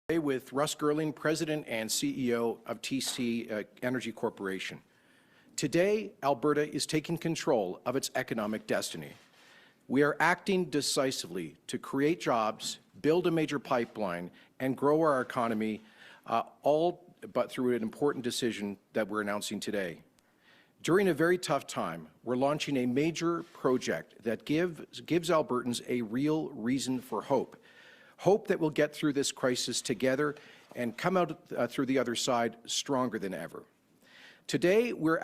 With Russ Girling, President and CEO of TC Energy Corporation. Today, Alberta is taking control of its economic destiny. We are acting decisively to create jobs, build a major pipeline, and grow our economy, all but through an important decision that we're announcing today. During a very tough time, we're launching a major project that gives Albertans a real reason for hope. Hope that we'll get through this crisis together and come out through the other side stronger than ever. Today, we're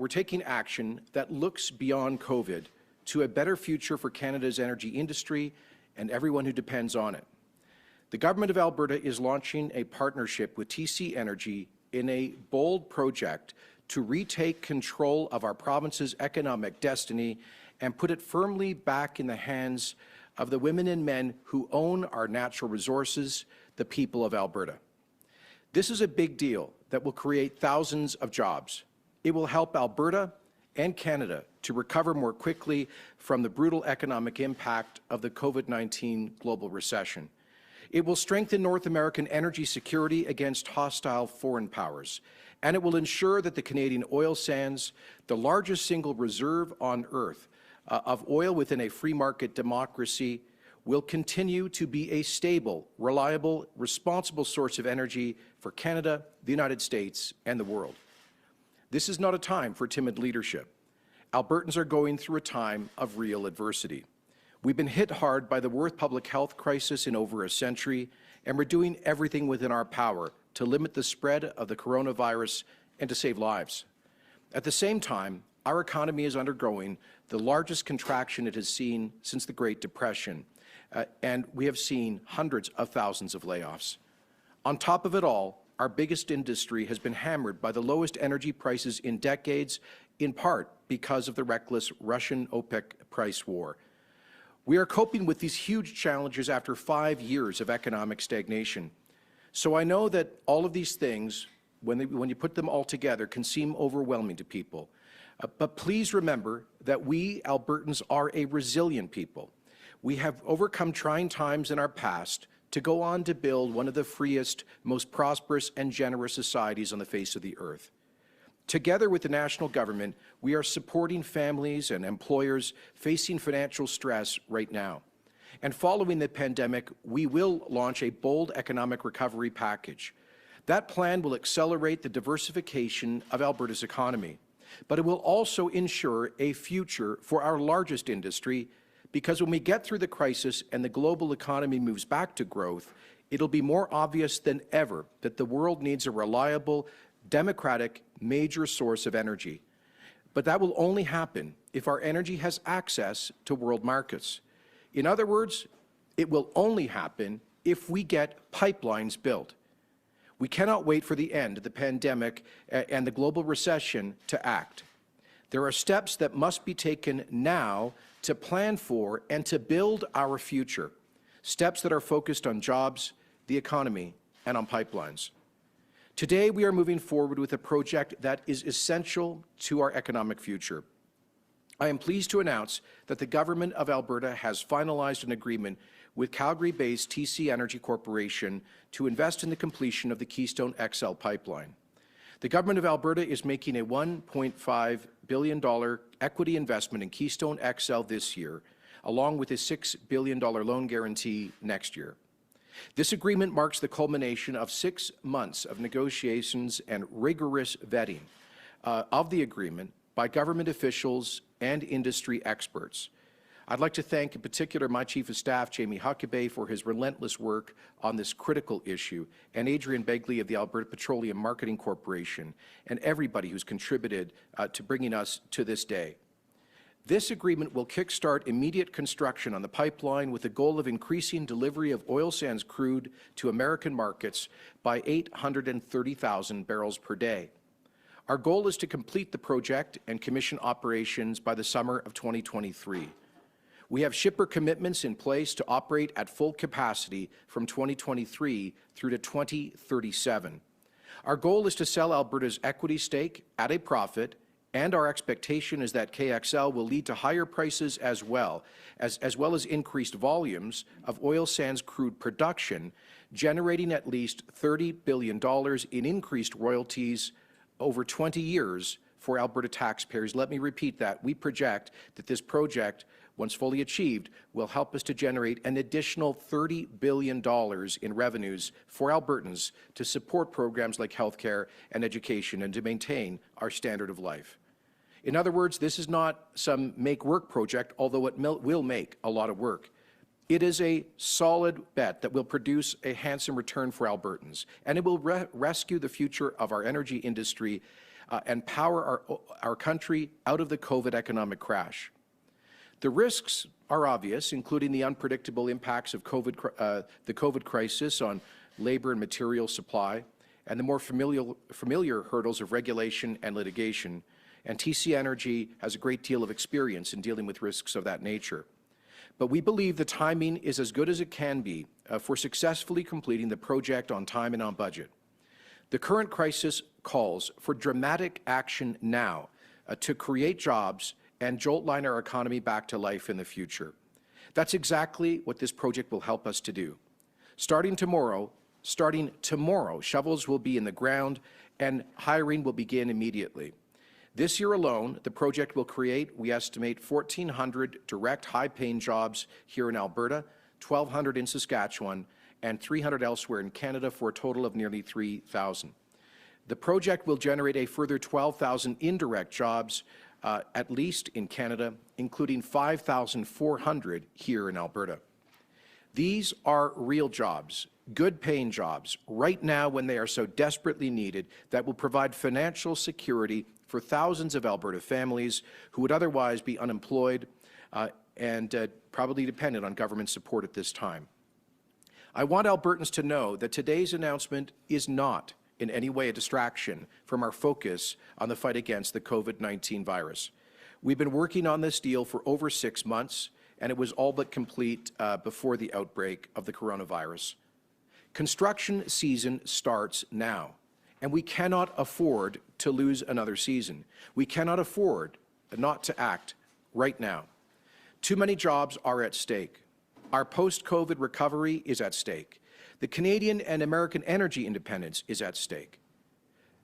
taking action that looks beyond COVID to a better future for Canada's energy industry and everyone who depends on it. The Government of Alberta is launching a partnership with TC Energy in a bold project to retake control of our province's economic destiny and put it firmly back in the hands of the women and men who own our natural resources, the people of Alberta. This is a big deal that will create thousands of jobs. It will help Alberta and Canada to recover more quickly from the brutal economic impact of the COVID-19 global recession. It will strengthen North American energy security against hostile foreign powers, and it will ensure that the Canadian oil sands, the largest single reserve on Earth, of oil within a free market democracy, will continue to be a stable, reliable, responsible source of energy for Canada, the United States, and the world. This is not a time for timid leadership. Albertans are going through a time of real adversity. We've been hit hard by the worst public health crisis in over a century, and we're doing everything within our power to limit the spread of the coronavirus and to save lives. At the same time, our economy is undergoing the largest contraction it has seen since the Great Depression, and we have seen hundreds of thousands of layoffs. On top of it all, our biggest industry has been hammered by the lowest energy prices in decades, in part because of the reckless Russian OPEC price war. We are coping with these huge challenges after 5 years of economic stagnation. So I know that all of these things, when you put them all together, can seem overwhelming to people. But please remember that we Albertans are a resilient people. We have overcome trying times in our past to go on to build one of the freest, most prosperous and generous societies on the face of the earth. Together with the national government, we are supporting families and employers facing financial stress right now. And following the pandemic, we will launch a bold economic recovery package. That plan will accelerate the diversification of Alberta's economy, but it will also ensure a future for our largest industry, because when we get through the crisis and the global economy moves back to growth, it'll be more obvious than ever that the world needs a reliable, democratic, major source of energy. But that will only happen if our energy has access to world markets. In other words, it will only happen if we get pipelines built. We cannot wait for the end of the pandemic and the global recession to act. There are steps that must be taken now to plan for and to build our future, steps that are focused on jobs, the economy, and on pipelines. Today, we are moving forward with a project that is essential to our economic future. I am pleased to announce that the Government of Alberta has finalized an agreement with Calgary-based TC Energy Corporation to invest in the completion of the Keystone XL pipeline. The Government of Alberta is making a $1.5 billion equity investment in Keystone XL this year, along with a $6 billion loan guarantee next year. This agreement marks the culmination of 6 months of negotiations and rigorous vetting of the agreement by government officials and industry experts. I'd like to thank in particular my Chief of Staff, Jamie Huckabee, for his relentless work on this critical issue, and Adrian Begley of the Alberta Petroleum Marketing Corporation, and everybody who's contributed to bringing us to this day. This agreement will kickstart immediate construction on the pipeline with the goal of increasing delivery of oil sands crude to American markets by 830,000 barrels per day. Our goal is to complete the project and commission operations by the summer of 2023. We have shipper commitments in place to operate at full capacity from 2023 through to 2037. Our goal is to sell Alberta's equity stake at a profit And our expectation is that KXL will lead to higher prices as well as increased volumes of oil sands crude production, generating at least $30 billion in increased royalties over 20 years for Alberta taxpayers. Let me repeat that. We project that this project, once fully achieved, will help us to generate an additional $30 billion in revenues for Albertans to support programs like healthcare and education and to maintain our standard of life. In other words, this is not some make-work project, although it will make a lot of work. It is a solid bet that will produce a handsome return for Albertans, and it will rescue the future of our energy industry and power our country out of the COVID economic crash. The risks are obvious, including the unpredictable impacts of the COVID crisis on labor and material supply, and the more familiar hurdles of regulation and litigation. And TC Energy has a great deal of experience in dealing with risks of that nature. But we believe the timing is as good as it can be for successfully completing the project on time and on budget. The current crisis calls for dramatic action now to create jobs and jolt-line our economy back to life in the future. That's exactly what this project will help us to do. Starting tomorrow, shovels will be in the ground and hiring will begin immediately. This year alone, the project will create, we estimate, 1,400 direct high-paying jobs here in Alberta, 1,200 in Saskatchewan, and 300 elsewhere in Canada for a total of nearly 3,000. The project will generate a further 12,000 indirect jobs, at least in Canada, including 5,400 here in Alberta. These are real jobs, good-paying jobs, right now when they are so desperately needed, that will provide financial security for thousands of Alberta families who would otherwise be unemployed and probably dependent on government support at this time. I want Albertans to know that today's announcement is not in any way a distraction from our focus on the fight against the COVID-19 virus. We've been working on this deal for over 6 months, and it was all but complete before the outbreak of the coronavirus. Construction season starts now, and we cannot afford to lose another season. We cannot afford not to act right now. Too many jobs are at stake. Our post-COVID recovery is at stake. The Canadian and American energy independence is at stake.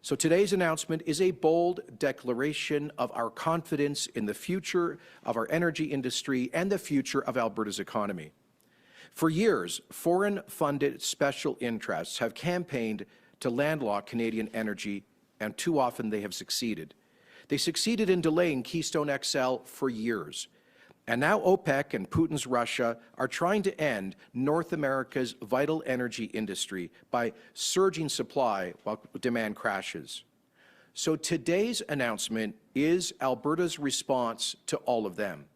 So today's announcement is a bold declaration of our confidence in the future of our energy industry and the future of Alberta's economy. For years, foreign-funded special interests have campaigned to landlock Canadian energy, and too often they have succeeded. They succeeded in delaying Keystone XL for years. And now OPEC and Putin's Russia are trying to end North America's vital energy industry by surging supply while demand crashes. So today's announcement is Alberta's response to all of them.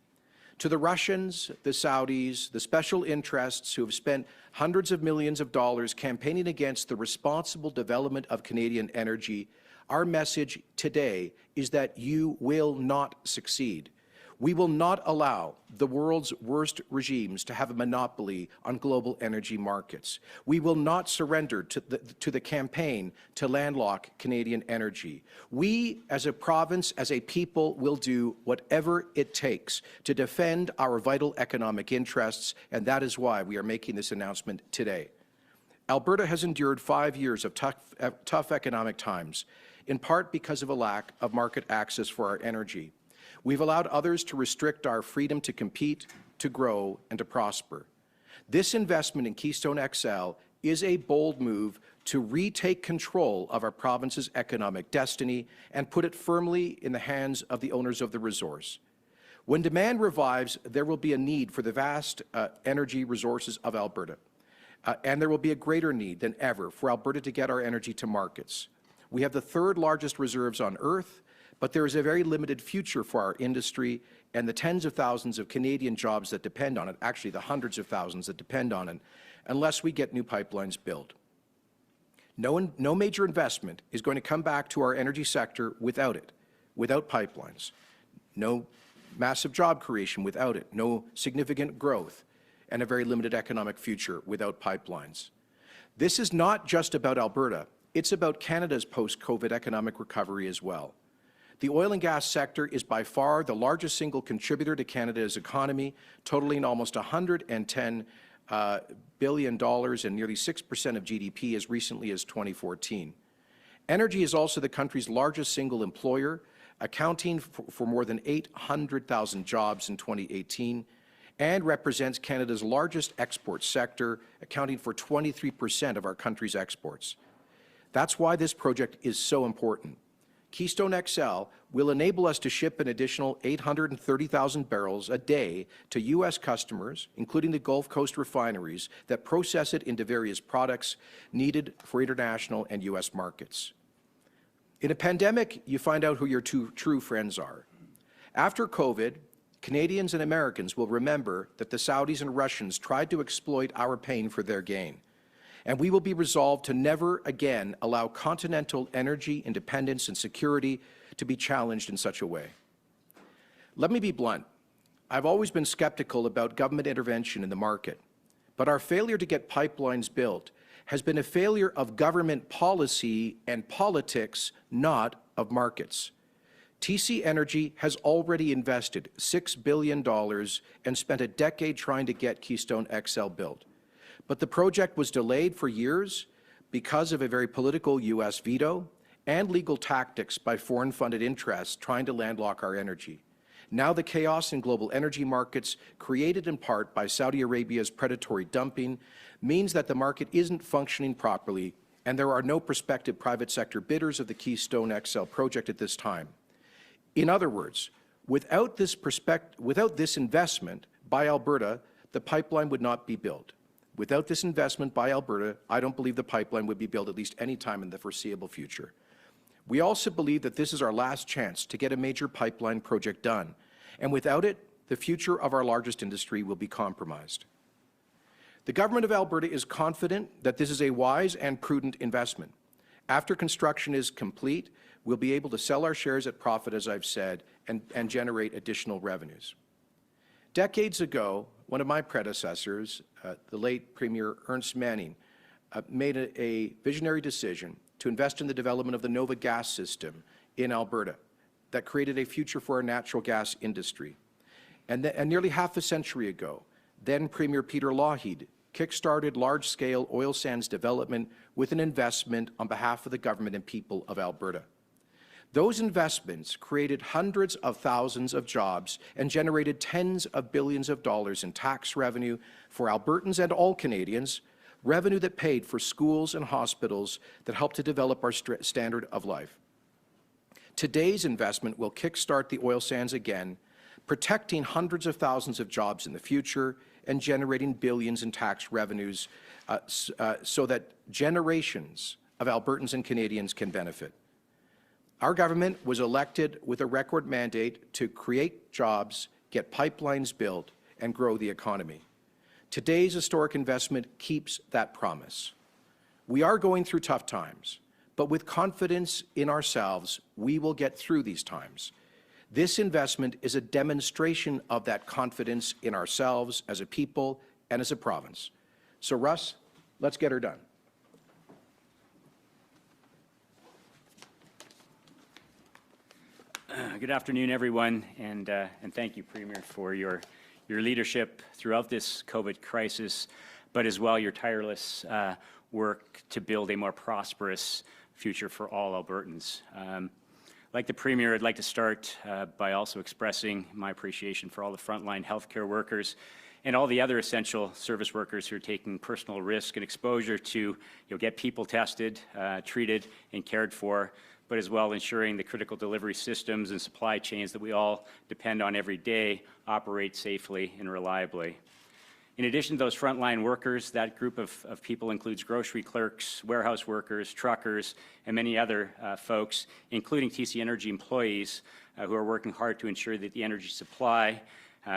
To the Russians, the Saudis, the special interests who have spent hundreds of millions of dollars campaigning against the responsible development of Canadian energy, our message today is that you will not succeed. We will not allow the world's worst regimes to have a monopoly on global energy markets. We will not surrender to the campaign to landlock Canadian energy. We, as a province, as a people, will do whatever it takes to defend our vital economic interests, and that is why we are making this announcement today. Alberta has endured 5 years of tough economic times, in part because of a lack of market access for our energy. We've allowed others to restrict our freedom to compete, to grow, and to prosper. This investment in Keystone XL is a bold move to retake control of our province's economic destiny and put it firmly in the hands of the owners of the resource. When demand revives, there will be a need for the vast energy resources of Alberta, and there will be a greater need than ever for Alberta to get our energy to markets. We have the third largest reserves on Earth, but there is a very limited future for our industry and the tens of thousands of Canadian jobs that depend on it, actually the hundreds of thousands that depend on it, unless we get new pipelines built. No major investment is going to come back to our energy sector without it, without pipelines. No massive job creation without it, no significant growth, and a very limited economic future without pipelines. This is not just about Alberta, it's about Canada's post-COVID economic recovery as well. The oil and gas sector is by far the largest single contributor to Canada's economy, totaling almost $110 billion and nearly 6% of GDP as recently as 2014. Energy is also the country's largest single employer, accounting for more than 800,000 jobs in 2018, and represents Canada's largest export sector, accounting for 23% of our country's exports. That's why this project is so important. Keystone XL will enable us to ship an additional 830,000 barrels a day to U.S. customers, including the Gulf Coast refineries that process it into various products needed for international and U.S. markets. In a pandemic, you find out who your true friends are. After COVID, Canadians and Americans will remember that the Saudis and Russians tried to exploit our pain for their gain. And we will be resolved to never again allow continental energy independence and security to be challenged in such a way. Let me be blunt. I've always been skeptical about government intervention in the market, but our failure to get pipelines built has been a failure of government policy and politics, not of markets. TC Energy has already invested $6 billion and spent a decade trying to get Keystone XL built. But the project was delayed for years because of a very political U.S. veto and legal tactics by foreign-funded interests trying to landlock our energy. Now the chaos in global energy markets, created in part by Saudi Arabia's predatory dumping, means that the market isn't functioning properly, and there are no prospective private sector bidders of the Keystone XL project at this time. In other words, without this investment by Alberta, the pipeline would not be built. Without this investment by Alberta, I don't believe the pipeline would be built at least any time in the foreseeable future. We also believe that this is our last chance to get a major pipeline project done, and without it, the future of our largest industry will be compromised. The Government of Alberta is confident that this is a wise and prudent investment. After construction is complete, we'll be able to sell our shares at profit, as I've said, and generate additional revenues. Decades ago, one of my predecessors, the late Premier Ernst Manning, made a visionary decision to invest in the development of the Nova gas system in Alberta that created a future for our natural gas industry. And nearly half a century ago, then Premier Peter Lougheed kick-started large-scale oil sands development with an investment on behalf of the government and people of Alberta. Those investments created hundreds of thousands of jobs and generated tens of billions of dollars in tax revenue for Albertans and all Canadians, revenue that paid for schools and hospitals that helped to develop our standard of life. Today's investment will kickstart the oil sands again, protecting hundreds of thousands of jobs in the future and generating billions in tax revenues so that generations of Albertans and Canadians can benefit. Our government was elected with a record mandate to create jobs, get pipelines built, and grow the economy. Today's historic investment keeps that promise. We are going through tough times, but with confidence in ourselves, we will get through these times. This investment is a demonstration of that confidence in ourselves as a people and as a province. So Russ, let's get her done. Good afternoon, everyone, and thank you, Premier, for your leadership throughout this COVID crisis, but as well your tireless work to build a more prosperous future for all Albertans. Like the Premier, I'd like to start by also expressing my appreciation for all the frontline healthcare workers and all the other essential service workers who are taking personal risk and exposure to get people tested, treated, and cared for, but as well ensuring the critical delivery systems and supply chains that we all depend on every day operate safely and reliably. In addition to those frontline workers, that group of people includes grocery clerks, warehouse workers, truckers, and many other folks, including TC Energy employees who are working hard to ensure that the energy supply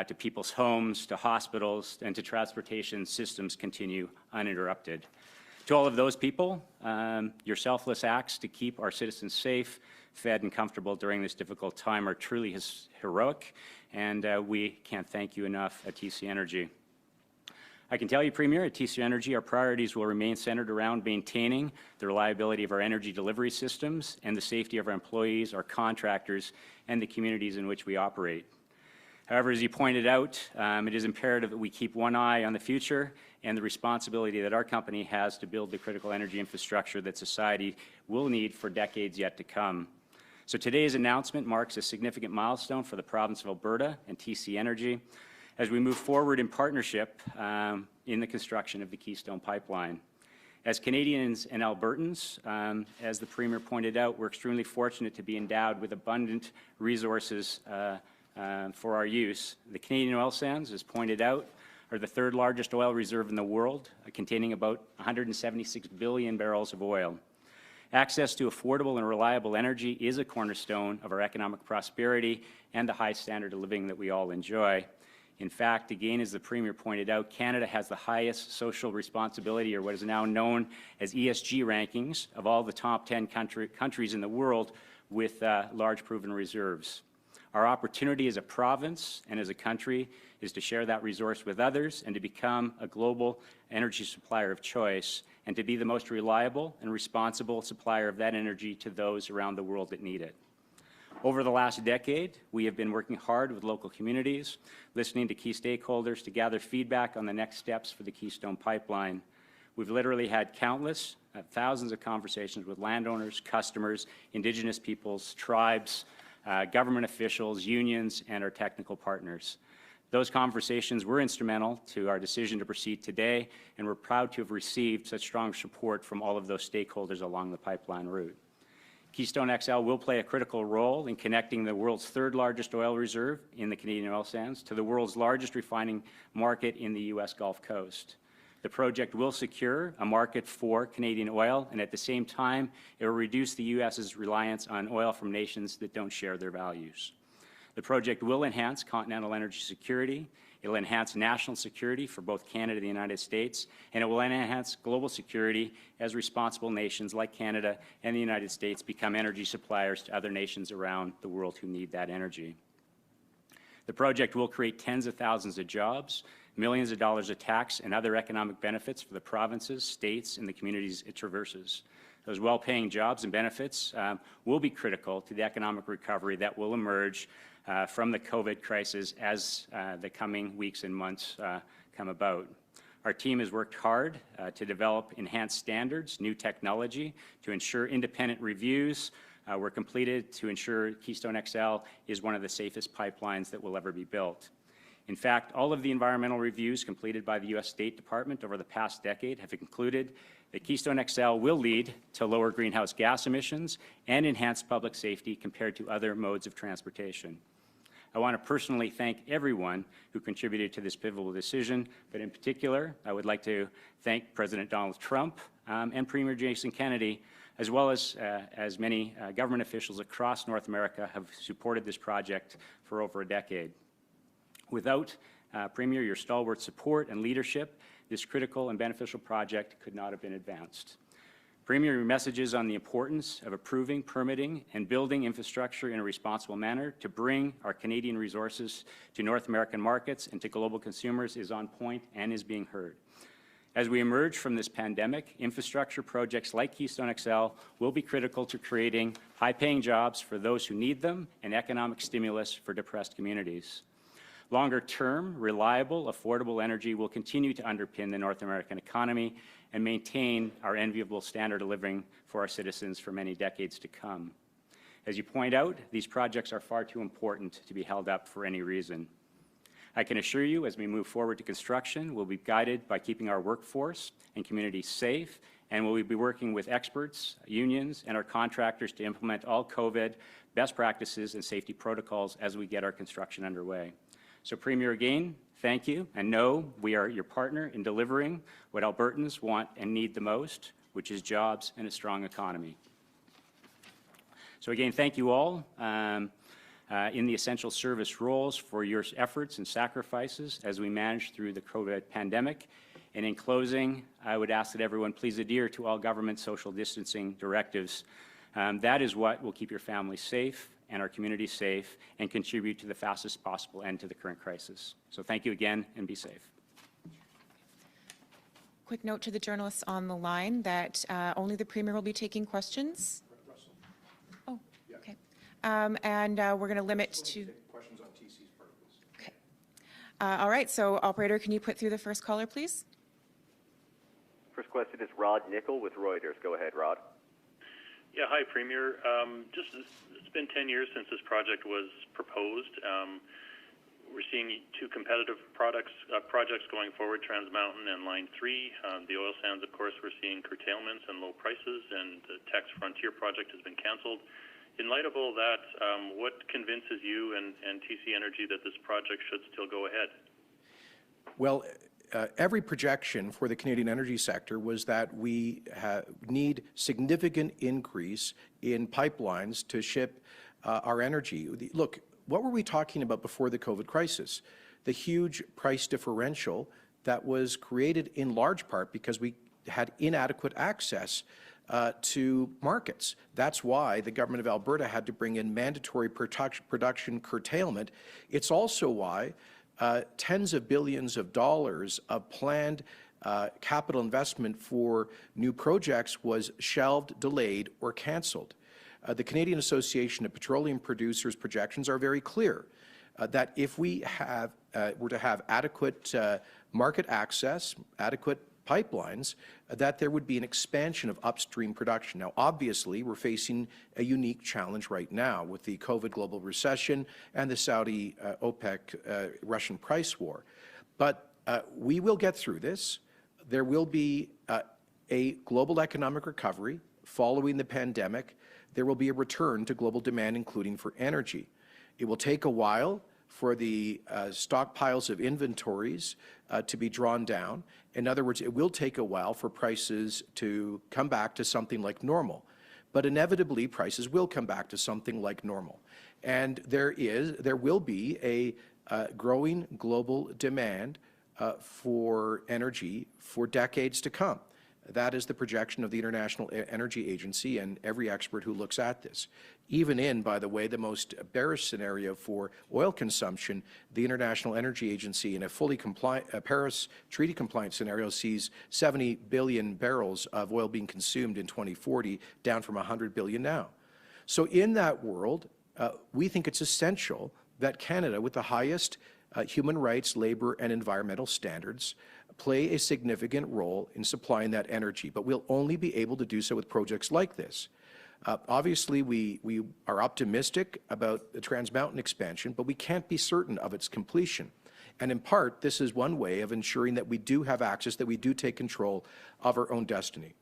to people's homes, to hospitals, and to transportation systems continue uninterrupted. To all of those people, your selfless acts to keep our citizens safe, fed, and comfortable during this difficult time are truly heroic, and we can't thank you enough at TC Energy. I can tell you, Premier, at TC Energy, our priorities will remain centered around maintaining the reliability of our energy delivery systems and the safety of our employees, our contractors, and the communities in which we operate. However, as you pointed out, it is imperative that we keep one eye on the future and the responsibility that our company has to build the critical energy infrastructure that society will need for decades yet to come. So today's announcement marks a significant milestone for the province of Alberta and TC Energy as we move forward in partnership in the construction of the Keystone Pipeline. As Canadians and Albertans, as the Premier pointed out, we're extremely fortunate to be endowed with abundant resources for our use. The Canadian oil sands, as pointed out, are the third largest oil reserve in the world, containing about 176 billion barrels of oil. Access to affordable and reliable energy is a cornerstone of our economic prosperity and the high standard of living that we all enjoy. In fact, again, as the Premier pointed out, Canada has the highest social responsibility, or what is now known as ESG rankings, of all the top 10 countries in the world with large proven reserves. Our opportunity as a province and as a country is to share that resource with others and to become a global energy supplier of choice and to be the most reliable and responsible supplier of that energy to those around the world that need it. Over the last decade, we have been working hard with local communities, listening to key stakeholders to gather feedback on the next steps for the Keystone Pipeline. We've literally had countless, thousands of conversations with landowners, customers, Indigenous peoples, tribes, government officials, unions, and our technical partners. Those conversations were instrumental to our decision to proceed today, and we're proud to have received such strong support from all of those stakeholders along the pipeline route. Keystone XL will play a critical role in connecting the world's third largest oil reserve in the Canadian oil sands to the world's largest refining market in the U.S. Gulf Coast. The project will secure a market for Canadian oil, and at the same time, it will reduce the U.S.'s reliance on oil from nations that don't share their values. The project will enhance continental energy security, it will enhance national security for both Canada and the United States, and it will enhance global security as responsible nations like Canada and the United States become energy suppliers to other nations around the world who need that energy. The project will create tens of thousands of jobs, millions of dollars of tax and other economic benefits for the provinces, states, and the communities it traverses. Those well-paying jobs and benefits will be critical to the economic recovery that will emerge from the COVID crisis as the coming weeks and months come about. Our team has worked hard to develop enhanced standards, new technology, to ensure independent reviews were completed to ensure Keystone XL is one of the safest pipelines that will ever be built. In fact, all of the environmental reviews completed by the U.S. State Department over the past decade have concluded that Keystone XL will lead to lower greenhouse gas emissions and enhanced public safety compared to other modes of transportation. I want to personally thank everyone who contributed to this pivotal decision, but in particular, I would like to thank President Donald Trump and Premier Jason Kenney, as well as many government officials across North America have supported this project for over a decade. Without, Premier, your stalwart support and leadership, this critical and beneficial project could not have been advanced. Premier, your messages on the importance of approving, permitting, and building infrastructure in a responsible manner to bring our Canadian resources to North American markets and to global consumers is on point and is being heard. As we emerge from this pandemic, infrastructure projects like Keystone XL will be critical to creating high-paying jobs for those who need them and economic stimulus for depressed communities. Longer-term, reliable, affordable energy will continue to underpin the North American economy and maintain our enviable standard of living for our citizens for many decades to come. As you point out, these projects are far too important to be held up for any reason. I can assure you, as we move forward to construction, we'll be guided by keeping our workforce and communities safe, and we'll be working with experts, unions, and our contractors to implement all COVID best practices and safety protocols as we get our construction underway. So, Premier, again, thank you, and know we are your partner in delivering what Albertans want and need the most, which is jobs and a strong economy. So again, thank you all in the essential service roles for your efforts and sacrifices as we manage through the COVID pandemic. And in closing, I would ask that everyone please adhere to all government social distancing directives. That is what will keep your family safe and our community safe and contribute to the fastest possible end to the current crisis. So thank you again, and be safe. quick note to the journalists on the line that only the Premier will be taking questions. Oh, okay. And we're going to limit to... Questions on TC's part of this. Okay. All right, so operator, can you put through the first caller, please? First question is Rod Nickel with Reuters. Go ahead, Rod. Yeah, hi, Premier. It's been 10 years since this project was proposed. We're seeing two competitive projects going forward, Trans Mountain and Line 3. The oil sands, of course, we're seeing curtailments and low prices, and the Tex Frontier project has been canceled. In light of all that, what convinces you and TC Energy that this project should still go ahead? Well, every projection for the Canadian energy sector was that we need significant increase in pipelines to ship our energy. Look, what were we talking about before the COVID crisis? The huge price differential that was created in large part because we had inadequate access to markets. That's why the government of Alberta had to bring in mandatory production curtailment. It's also why tens of billions of dollars of planned capital investment for new projects was shelved, delayed, or cancelled. The Canadian Association of Petroleum Producers projections are very clear that if we were to have adequate market access, adequate pipelines, that there would be an expansion of upstream production. Now, obviously, we're facing a unique challenge right now with the COVID global recession and the Saudi OPEC Russian price war. But we will get through this. There will be a global economic recovery following the pandemic. There will be a return to global demand, including for energy. It will take a while for the stockpiles of inventories to be drawn down. In other words, it will take a while for prices to come back to something like normal. But inevitably, prices will come back to something like normal. And there will be a growing global demand for energy for decades to come. That is the projection of the International Energy Agency and every expert who looks at this. Even in, by the way, the most bearish scenario for oil consumption, the International Energy Agency in a fully Paris Treaty compliant scenario sees 70 billion barrels of oil being consumed in 2040, down from 100 billion now. So in that world, we think it's essential that Canada, with the highest human rights, labor, and environmental standards, play a significant role in supplying that energy. But we'll only be able to do so with projects like this. Obviously, we are optimistic about the Trans Mountain expansion, but we can't be certain of its completion. And in part, this is one way of ensuring that we do have access, that we do take control of our own destiny.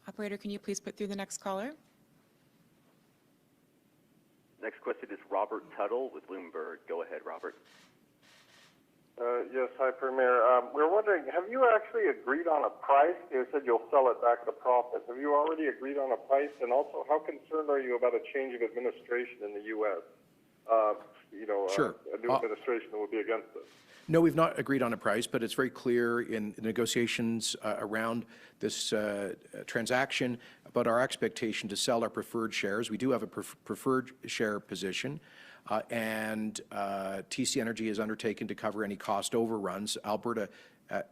Operator, can you please put through the next caller? Next question is Robert Tuttle with Bloomberg. Go ahead, Robert. Yes, hi, Premier. We're wondering, have you actually agreed on a price? You said you'll sell it back to profits. Have you already agreed on a price? And also, how concerned are you about a change of administration in the U.S.? Sure. A new administration that would be against this. No, we've not agreed on a price, but it's very clear in the negotiations around this transaction about our expectation to sell our preferred shares. We do have a preferred share position. And TC Energy has undertaken to cover any cost overruns. Alberta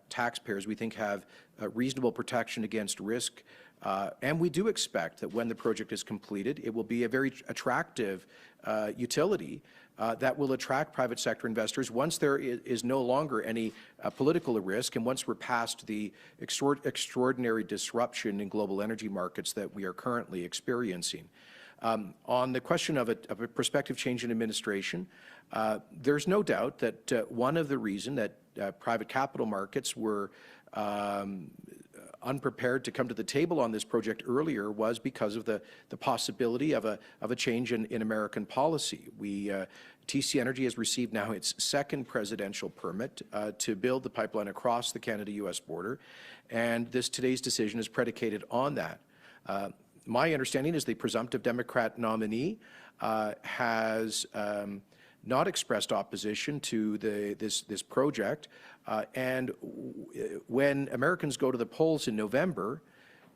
taxpayers, we think, have reasonable protection against risk. And we do expect that when the project is completed, it will be a very attractive utility that will attract private sector investors once there is no longer any political risk and once we're past the extraordinary disruption in global energy markets that we are currently experiencing. On the question of a prospective change in administration, there's no doubt that one of the reasons that private capital markets were unprepared to come to the table on this project earlier was because of the possibility of a change in American policy. TC Energy has received now its second presidential permit to build the pipeline across the Canada-U.S. border, and today's decision is predicated on that. My understanding is the presumptive Democrat nominee has not expressed opposition to this project. And when Americans go to the polls in November,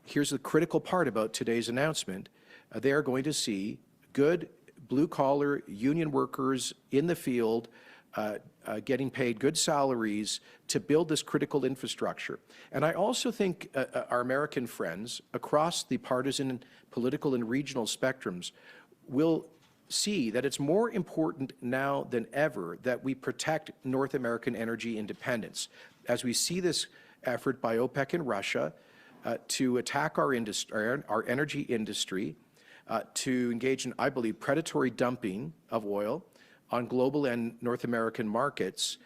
here's the critical part about today's announcement. They are going to see good blue-collar union workers in the field getting paid good salaries to build this critical infrastructure. And I also think our American friends across the partisan, political, and regional spectrums will see that it's more important now than ever that we protect North American energy independence. As we see this effort by OPEC and Russia to attack our energy industry, to engage in, I believe, predatory dumping of oil on global and North American markets,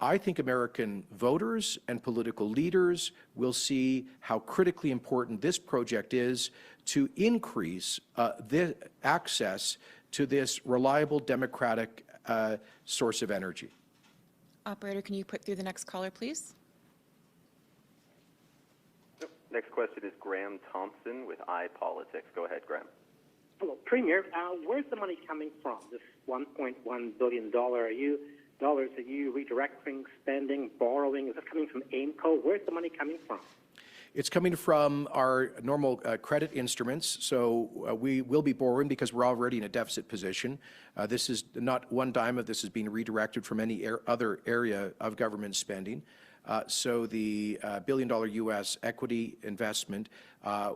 I think American voters and political leaders will see how critically important this project is to increase the access to this reliable democratic source of energy. Operator, can you put through the next caller, please? Next question is Graham Thompson with iPolitics. Go ahead, Graham. Hello, Premier. Where's the money coming from? This $1.1 billion dollars are you redirecting, spending, borrowing? Is this coming from AIMCO? Where's the money coming from? It's coming from our normal credit instruments, so we will be borrowing because we're already in a deficit position. This is not one dime of this is being redirected from any other area of government spending. So the $1 billion U.S. equity investment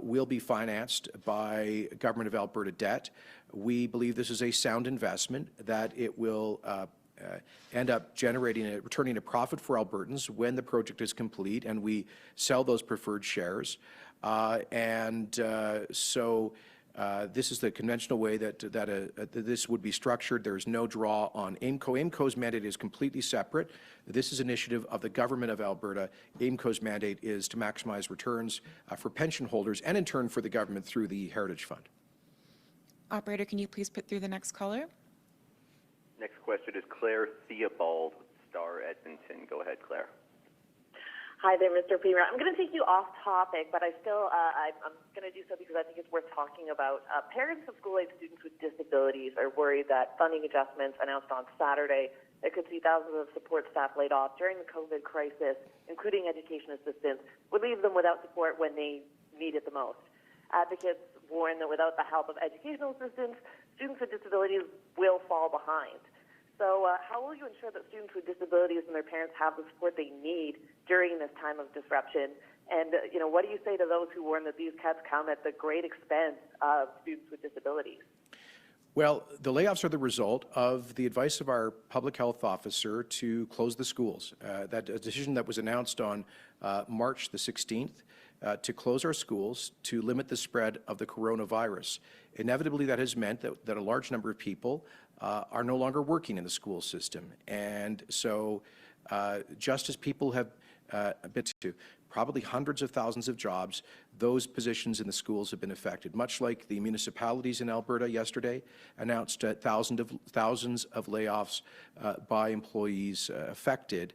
will be financed by Government of Alberta debt. We believe this is a sound investment, that it will end up returning a profit for Albertans when the project is complete and we sell those preferred shares. This is the conventional way that this would be structured. There's no draw on AIMCO. AIMCO's mandate is completely separate. This is an initiative of the Government of Alberta. AIMCO's mandate is to maximize returns for pension holders and in turn for the government through the Heritage Fund. Operator, can you please put through the next caller? Next question is Claire Theobald with Star Edmonton. Go ahead, Claire. Hi there, Mr. Premier. I'm going to take you off topic, but I'm going to do so because I think it's worth talking about. Parents of school-age students with disabilities are worried that funding adjustments announced on Saturday that could see thousands of support staff laid off during the COVID crisis, including education assistants, would leave them without support when they need it the most. Advocates warn that without the help of educational assistants, students with disabilities will fall behind. So how will you ensure that students with disabilities and their parents have the support they need during this time of disruption? And, what do you say to those who warn that these cuts come at the great expense of students with disabilities? Well, the layoffs are the result of the advice of our public health officer to close the schools. That decision that was announced on March the 16th to close our schools to limit the spread of the coronavirus. Inevitably, that has meant that a large number of people are no longer working in the school system. And so just as people have been to probably hundreds of thousands of jobs, those positions in the schools have been affected. Much like the municipalities in Alberta yesterday announced thousands of layoffs by employees affected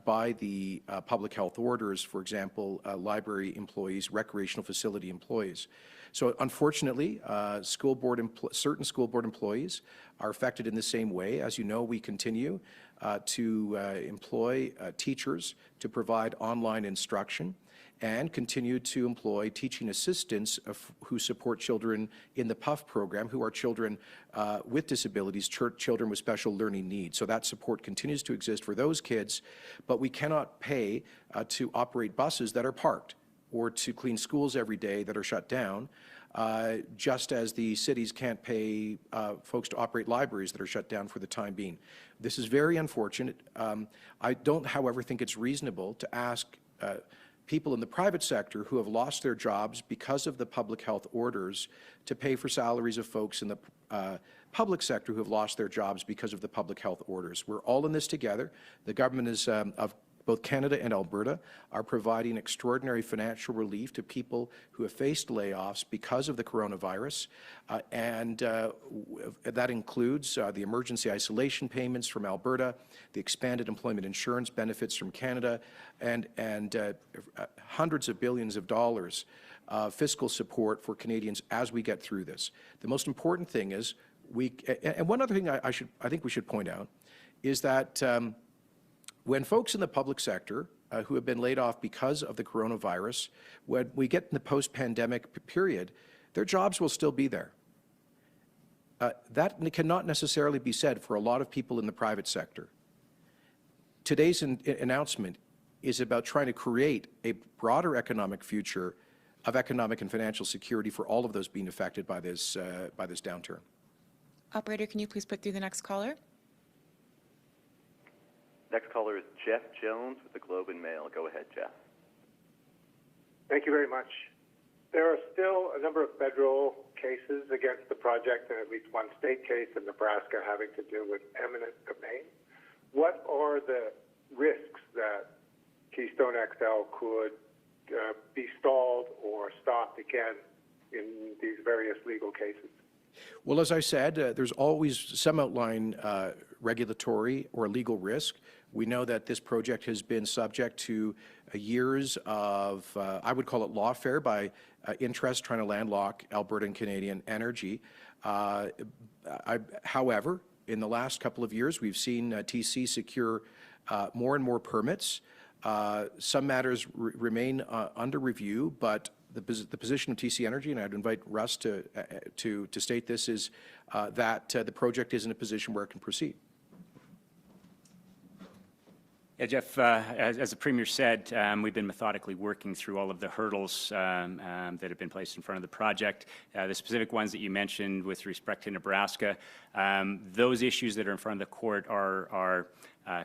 by the public health orders, for example, library employees, recreational facility employees. So unfortunately, certain school board employees are affected in the same way. As you know, we continue to employ teachers to provide online instruction and continue to employ teaching assistants who support children in the PUF program, who are children with disabilities, children with special learning needs. So that support continues to exist for those kids, but we cannot pay to operate buses that are parked or to clean schools every day that are shut down, just as the cities can't pay folks to operate libraries that are shut down for the time being. This is very unfortunate. I don't, however, think it's reasonable to ask people in the private sector who have lost their jobs because of the public health orders to pay for salaries of folks in the public sector who have lost their jobs because of the public health orders. We're all in this together. The government is of both Canada and Alberta are providing extraordinary financial relief to people who have faced layoffs because of the coronavirus, and that includes the emergency isolation payments from Alberta, the expanded employment insurance benefits from Canada, and hundreds of billions of dollars fiscal support for Canadians as we get through this. The most important thing is and one other thing I think we should point out is that when folks in the public sector who have been laid off because of the coronavirus, when we get in the post-pandemic period, their jobs will still be there. That cannot necessarily be said for a lot of people in the private sector. Today's announcement is about trying to create a broader economic future of economic and financial security for all of those being affected by this downturn. Operator, can you please put through the next caller? Next caller is Jeff Jones with the Globe and Mail. Go ahead, Jeff. Thank you very much. There are still a number of federal cases against the project and at least one state case in Nebraska having to do with eminent domain. What are the risks that Keystone XL could be stalled or stopped again in these various legal cases? Well, as I said, there's always some outline regulatory or legal risk. We know that this project has been subject to years of, I would call it lawfare by interest trying to landlock Alberta and Canadian energy. However, in the last couple of years, we've seen TC secure more and more permits. Some matters remain under review, but the position of TC Energy, and I'd invite Russ to state this, is that the project is in a position where it can proceed. Yeah, Jeff, as the Premier said, we've been methodically working through all of the hurdles that have been placed in front of the project. The specific ones that you mentioned with respect to Nebraska, those issues that are in front of the court are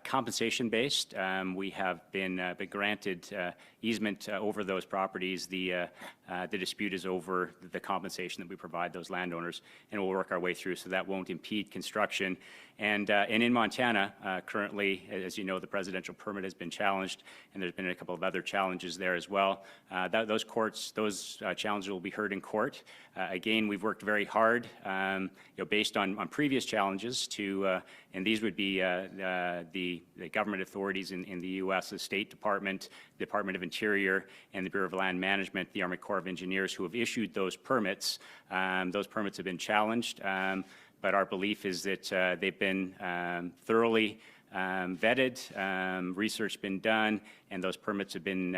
compensation-based. We have been granted easement over those properties. The dispute is over the compensation that we provide those landowners, and we'll work our way through so that won't impede construction. And in Montana, currently, as you know, the presidential permit has been challenged, and there's been a couple of other challenges there as well. Those challenges will be heard in court. Again, we've worked very hard, based on previous challenges to, and these would be the government authorities in the U.S., the State Department, Department of Interior, and the Bureau of Land Management, the Army Corps of Engineers, who have issued those permits. Those permits have been challenged, but our belief is that they've been thoroughly vetted, research been done, and those permits have been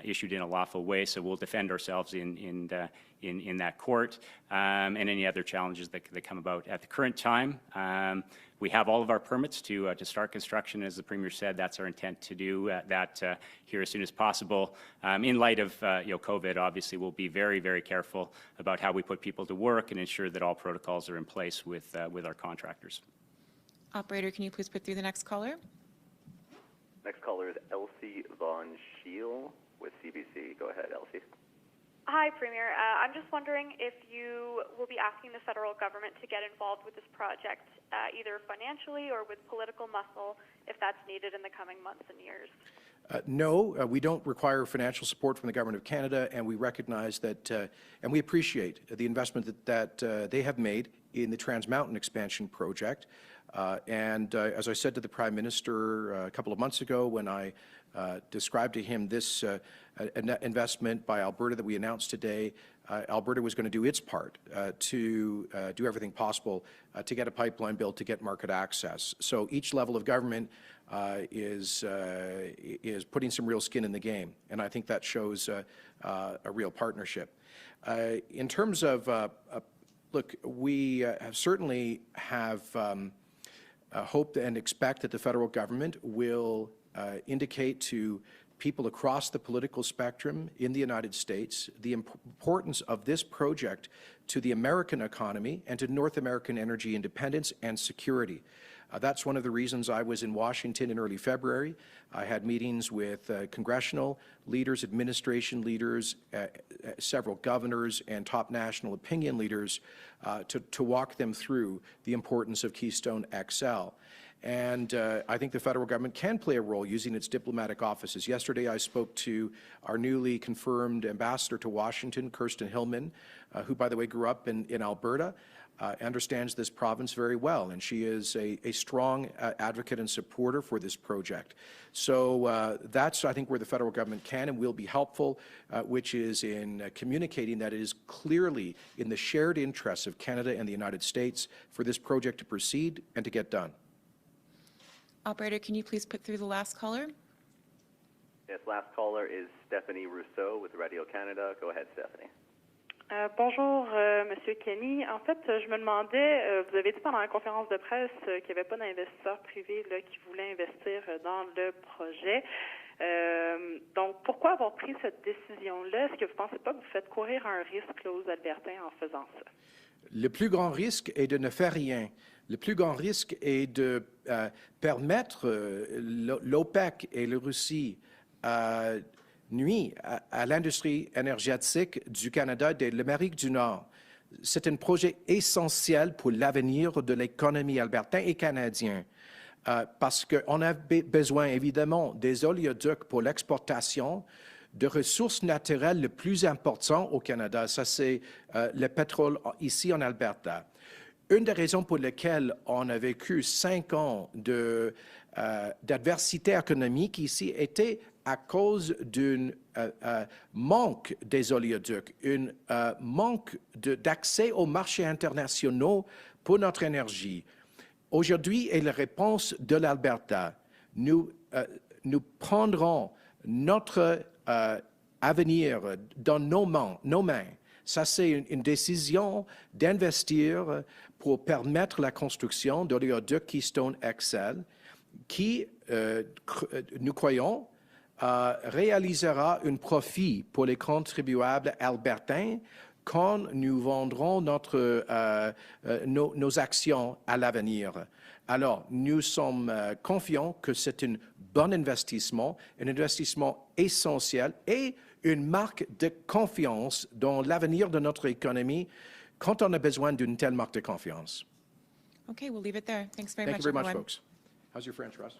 issued in a lawful way. So we'll defend ourselves in that court and any other challenges that come about. At the current time, we have all of our permits to start construction. As the Premier said, that's our intent to do that here as soon as possible. In light of COVID, obviously, we'll be very, very careful about how we put people to work and ensure that all protocols are in place with our contractors. Operator, can you please put through the next caller? Next caller is Elsie Von Scheel with CBC. Go ahead, Elsie. Hi, Premier. I'm just wondering if you will be asking the federal government to get involved with this project, either financially or with political muscle, if that's needed in the coming months and years. No, we don't require financial support from the Government of Canada, and we recognize that, and we appreciate the investment that they have made in the Trans Mountain expansion project. As I said to the Prime Minister a couple of months ago when I described to him this investment by Alberta that we announced today, Alberta was going to do its part to do everything possible to get a pipeline built, to get market access. So each level of government is putting some real skin in the game, and I think that shows a real partnership. In terms of, look, we certainly have hope and expect that the federal government will indicate to people across the political spectrum in the United States the importance of this project to the American economy and to North American energy independence and security. That's one of the reasons I was in Washington in early February. I had meetings with congressional leaders, administration leaders, several governors, and top national opinion leaders to walk them through the importance of Keystone XL. And I think the federal government can play a role using its diplomatic offices. Yesterday, I spoke to our newly confirmed ambassador to Washington, Kirsten Hillman, who, by the way, grew up in Alberta, understands this province very well, and she is a strong advocate and supporter for this project. So that's, I think, where the federal government can and will be helpful, which is in communicating that it is clearly in the shared interests of Canada and the United States for this project to proceed and to get done. Operator, can you please put through the last caller? Yes, last caller is Stephanie Rousseau with Radio Canada. Go ahead, Stephanie. Bonjour, Monsieur Kenney. En fait, je me demandais, vous avez dit pendant la conférence de presse qu'il n'y avait pas d'investisseurs privés là, qui voulaient investir dans le projet. Donc, pourquoi avoir pris cette décision-là? Est-ce que vous ne pensez pas que vous faites courir un risque là, aux Albertains en faisant ça? Le plus grand risque est de ne faire rien. Le plus grand risque est de permettre l'OPEC et la Russie nuit à l'industrie énergétique du Canada et de l'Amérique du Nord. C'est un projet essentiel pour l'avenir de l'économie albertaine et canadienne. Parce qu'on a besoin évidemment des oléoducs pour l'exportation de ressources naturelles le plus important au Canada. Ça, c'est le pétrole ici en Alberta. Une des raisons pour lesquelles on a vécu 5 ans d'adversité économique ici était à cause d'un manque des oléoducs, un manque d'accès aux marchés internationaux pour notre énergie. Aujourd'hui est la réponse de l'Alberta. Nous prendrons notre avenir dans nos mains. Ça, c'est une décision d'investir pour permettre la construction d'oléoduc Keystone XL qui, nous croyons, réalisera un profit pour les contribuables albertains quand nous vendrons nos actions à l'avenir. Alors, nous sommes confiants que c'est un bon investissement, un investissement essentiel et une marque de confiance dans l'avenir de notre économie quand on a besoin d'une telle marque de confiance. Okay, we'll leave it there. Thanks very Thank much, you very much, everyone. folks. How's your French, Russ?